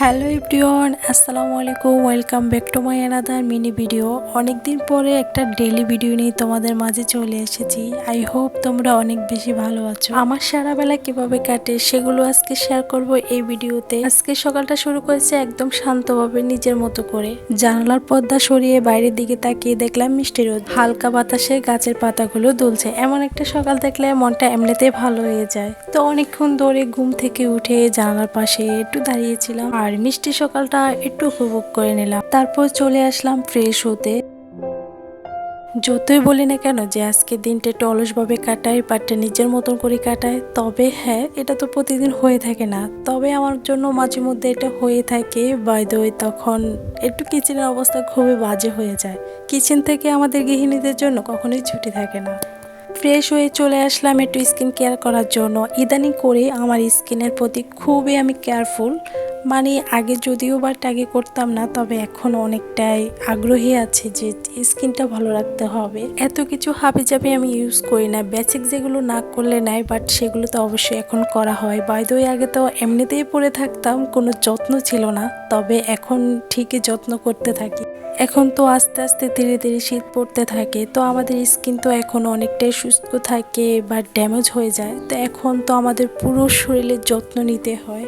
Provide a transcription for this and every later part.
Hello everyone, আসসালামু আলাইকুম। Welcome back to my another mini video. অনেক দিন পরে একটা ডেইলি ভিডিও নিয়ে তোমাদের মাঝে চলে এসেছি। আই হোপ তোমরা অনেক বেশি ভালো আছো। আমার সারাবেলা কিভাবে কাটে সেগুলো আজকে শেয়ার করব এই ভিডিওতে। আজকে সকালটা শুরু করেছে একদম শান্তভাবে নিজের মতো করে। জানালার পর্দা সরিয়ে বাইরের দিকে তাকিয়ে দেখলাম মিষ্টি রোদ, হালকা বাতাসে গাছের পাতাগুলো দুলছে। এমন একটা সকাল দেখলে মনটা এমনিতেই ভালো হয়ে যায়। তো অনেকক্ষণ ধরে ঘুম থেকে উঠে জানালার পাশে একটু দাঁড়িয়েছিলাম আর মিষ্টি সকালটা একটু উপভোগ করে নিলাম। তারপর চলে আসলাম ফ্রেশ হতে। যতই বলি না কেন যে আজকের দিনটা একটু অলসভাবে কাটাই, বাট নিজের মতন করে কাটাই, তবে হ্যাঁ, এটা তো প্রতিদিন হয়ে থাকে না। তবে আমার জন্য মাঝে মধ্যে এটা হয়ে থাকে। বাই দ্য ওয়ে, তখন একটু কিচেনের অবস্থা খুবই বাজে হয়ে যায়। কিচেন থেকে আমাদের গৃহিণীদের জন্য কখনোই ছুটি থাকে না। ফ্রেশ হয়ে চলে আসলাম একটু স্কিন কেয়ার করার জন্য। ইদানিং করে আমার স্কিনের প্রতি খুবই আমি কেয়ারফুল। মানে আগে যদিও বা আগে করতাম না, তবে এখন অনেকটাই আগ্রহী আছে যে স্কিনটা ভালো রাখতে হবে। এত কিছু হাবিজাবি আমি ইউজ করি না, বেসিক যেগুলো না করলে নাই, বাট সেগুলো তো অবশ্যই এখন করা হয়। বাই দ্য ওয়ে, আগে তো এমনিতেই পরে থাকতাম, কোনো যত্ন ছিল না, তবে এখন ঠিকই যত্ন করতে থাকি। এখন তো আস্তে আস্তে ধীরে ধীরে শীত পড়তে থাকে, তো আমাদের স্কিন তো এখন অনেকটাই সুস্থ থাকে বা ড্যামেজ হয়ে যায়। তো এখন তো আমাদের পুরো শরীরের যত্ন নিতে হয়।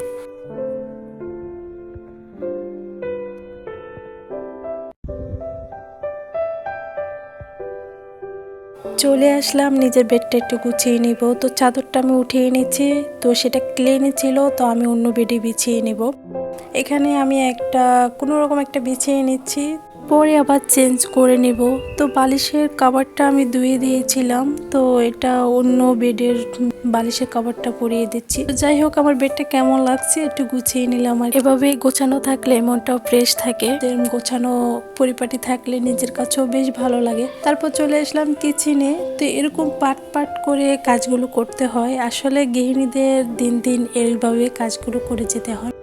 চলে আসলাম নিজের বেডটা একটু গুছিয়ে নিব। তো চাদরটা আমি উঠিয়ে নিচ্ছি, তো সেটা ক্লিনই ছিল, তো আমি অন্য বেডে বিছিয়ে নিব। এখানে আমি কোনো রকম একটা বিছিয়ে নিচ্ছি, পরে আবার চেঞ্জ করে নিব। তো বালিশের কভারটা আমি ধুয়ে দিয়েছিলাম, তো এটা অন্য বেডের বালিশের কভারটা পরিয়ে দিচ্ছি। যাই হোক, আমার বেডটা কেমন লাগছে একটু গুছিয়ে নিলাম। আর এভাবে গোছানো থাকলে মনটাও ফ্রেশ থাকে, গোছানো পরিপাটি থাকলে নিজের কাছেও বেশ ভালো লাগে। তারপর চলে আসলাম কিচেনে। তো এরকম পাট পাট করে কাজগুলো করতে হয়। আসলে গৃহিণীদের দিন দিন এইভাবে কাজগুলো করে যেতে হয়।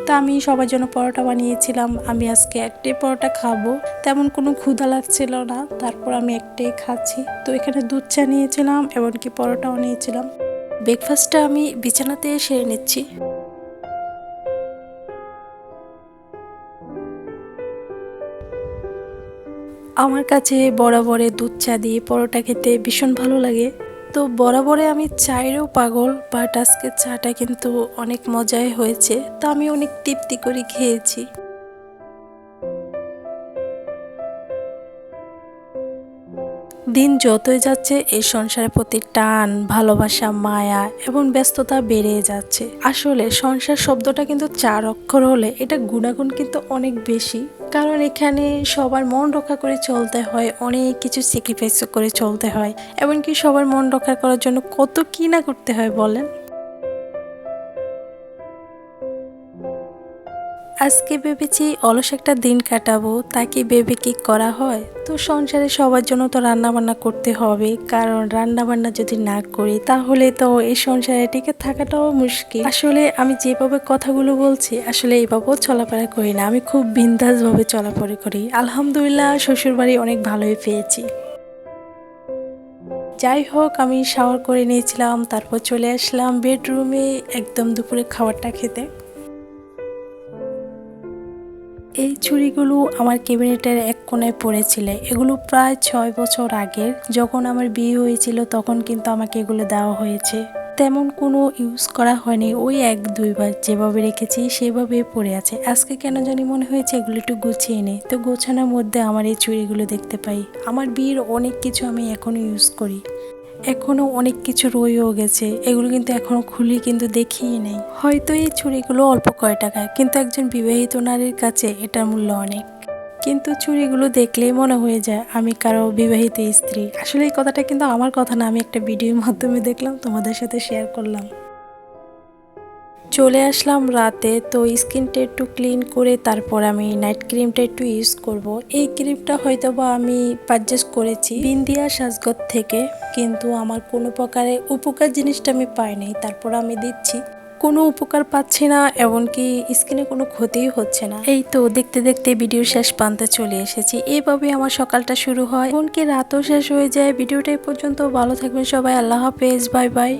তো আমি সবার জন্য পরোটা বানিয়েছিলাম। আমি আজকে একটাই পরোটা খাবো, তেমন কোনো ক্ষুধা লাগছিল না, তারপর আমি একটাই খাচ্ছি। তো এখানে দুধ চা নিয়েছিলাম, এমনকি পরোটাও নিয়েছিলাম। ব্রেকফাস্টটা আমি বিছানাতে সেরে নিচ্ছি। আমার কাছে বরাবরে দুধ চা দিয়ে পরোটা খেতে ভীষণ ভালো লাগে। তো বরাবরে আমি চায়েরও পাগল, বাট আজকে চাটা কিন্তু অনেক মজাই হয়েছে, তো আমি অনেক তৃপ্তি করে খেয়েছি। দিন যতই যাচ্ছে এই সংসারের প্রতি টান, ভালোবাসা, মায়া এবং ব্যস্ততা বেড়ে যাচ্ছে। আসলে সংসার শব্দটা কিন্তু 4 অক্ষর হলে এটা গুণাগুণ কিন্তু অনেক বেশি। কারণ এখানে সবার মন রক্ষা করে চলতে হয়, অনেক কিছু স্যাক্রিফাইস করে চলতে হয়, এমনকি সবার মন রক্ষা করার জন্য কত কি না করতে হয় বলেন। আজকে ভেবেছি অলস একটা দিন কাটাবো, তাকে ভেবে কি করা হয়। তো সংসারে সবার জন্য তো রান্না বান্না করতে হবে, কারণ রান্না বান্না যদি না করি তাহলে তো এই সংসারে টিকে থাকাটাও মুশকিল। আসলে আমি যেভাবে কথাগুলো বলছি, আসলে এইভাবেও চলাফেরা করি না, আমি খুব বিন্দাস ভাবে চলাফেরা করি। আলহামদুলিল্লাহ, শ্বশুর বাড়ি অনেক ভালোই পেয়েছি। যাই হোক, আমি শাওয়ার করে নিয়েছিলাম, তারপর চলে আসলাম বেডরুমে একদম দুপুরে খাবারটা খেতে। এই চুড়িগুলো আমার ক্যাবিনেটের এক কোণায় পড়েছিল। এগুলো প্রায় 6 বছর আগের, যখন আমার বিয়ে হয়েছিল তখন কিন্তু আমাকে এগুলো দেওয়া হয়েছে। তেমন কোনো ইউজ করা হয়নি, ওই 1-2 বার যেভাবে রেখেছি সেভাবে পড়ে আছে। আজকে কেন জানি মনে হয়েছে এগুলো একটু গুছিয়ে নেই, তো গোছানোর মধ্যে আমার এই চুড়িগুলো দেখতে পাই। আমার বিয়ের অনেক কিছু আমি এখনো ইউজ করি, এখনো অনেক কিছু রয়েও গেছে, এগুলো কিন্তু এখনো খুলি কিন্তু দেখিই নেই। হয়তো এই চুড়িগুলো অল্প কয় টাকা, কিন্তু একজন বিবাহিত নারীর কাছে এটার মূল্য অনেক। কিন্তু চুড়িগুলো দেখলেই মনে হয়ে যায় আমি কারো বিবাহিত স্ত্রী। আসলে এই কথাটা কিন্তু আমার কথা না, আমি একটা ভিডিওর মাধ্যমে দেখলাম, তোমাদের সাথে শেয়ার করলাম। চলে আসলাম রাতে, তো স্কিনটা একটু ক্লিন করে তারপর আমি নাইট ক্রিমটা একটু ইউজ করব। এই ক্রিমটা হয়তো বা আমি পারচেস করেছি বিন্দিয়া সাজগদ থেকে, কিন্তু আমার কোনো প্রকারে উপকার জিনিসটা আমি পাইনি, তারপর আমি দিচ্ছি। কোনো উপকার পাচ্ছি না, এমনকি স্কিনে কোনো ক্ষতিই হচ্ছে না। এই তো দেখতে দেখতে ভিডিও শেষ প্রান্তে চলে এসেছি। এইভাবে আমার সকালটা শুরু হয়, এমনকি রাতও শেষ হয়ে যায়। ভিডিওটা এই পর্যন্ত, ভালো থাকবেন সবাই, আল্লাহ হাফেজ, বাই বাই।